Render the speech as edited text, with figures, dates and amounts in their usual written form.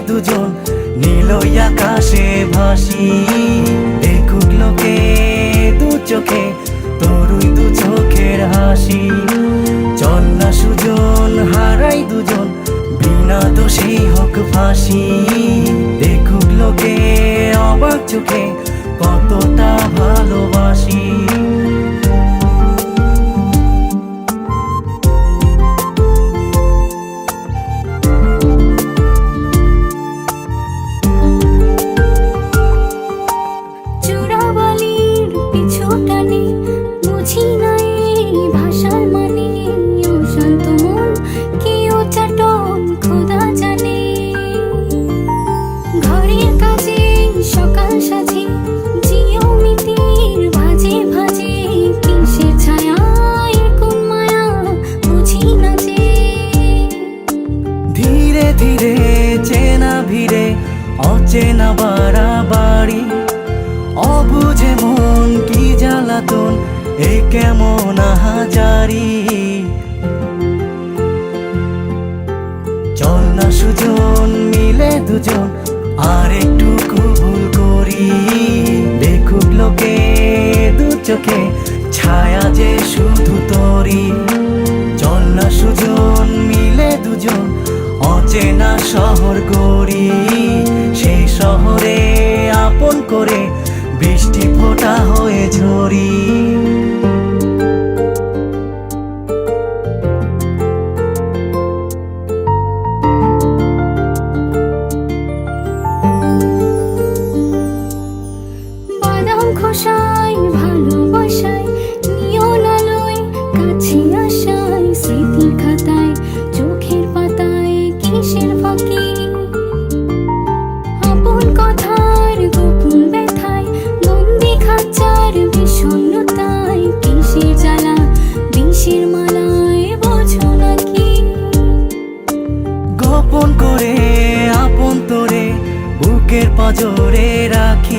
দুজন নীলই আকাশে ভাসি। দেখুক লোকে দু চোখে তরুই দু চোখের হাসি। চল না সুজন হারাই দুজন বিনা দোষেই হোক ফাঁসি। দেখুক লোকে অবাক চোখে কতটা ভালোবাসি। ধীরে চেনা ভিড়ে অচেনা বাড়াবাড়ি। অবুঝে মন কি জ্বালাতন এ কেমন আহাজারি। চল না সুজন মিলে দুজন আর একটু ভুল করি। দেখুক লোকে দু চোখে ছায়া যে শুধু তোরি। চল না সুজন মিলে দুজন অচেনা শহর গড়ি। সেই শহরে আপন করে বৃষ্টি ফোঁটা হয়ে ঝরি। বাদাম খোসায় ভালোবাসায় নিয়ন আলোয় কাছে আসায় স্মৃতির খাতায় চোখের পাতায় কিসের ফাঁকি। আপন কথার গোপন ব্যথায় বন্দি খাঁচার বিষণ্ণতায় কিসের জ্বালা বিষের মালায় বোঝো নাকি। গোপন করে আপন তোরে বুকের পাঁজরে রাখি।